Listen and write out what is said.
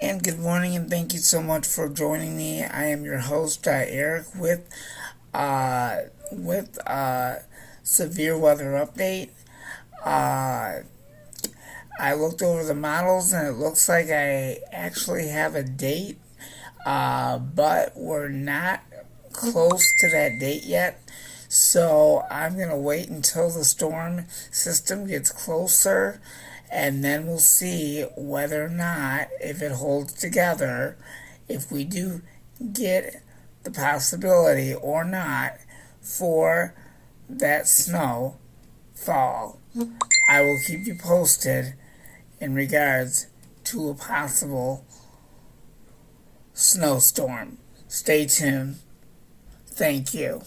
And good morning, and thank you so much for joining me. I am your host, Eric, with severe weather update. Uh, I looked over the models, and it looks like I actually have a date, but we're not close to that date yet. So I'm gonna wait until the storm system gets closer, and then we'll see whether or not, if it holds together, if we do get the possibility or not for that snow fall. I will keep you posted in regards to a possible snowstorm. Stay tuned. Thank you.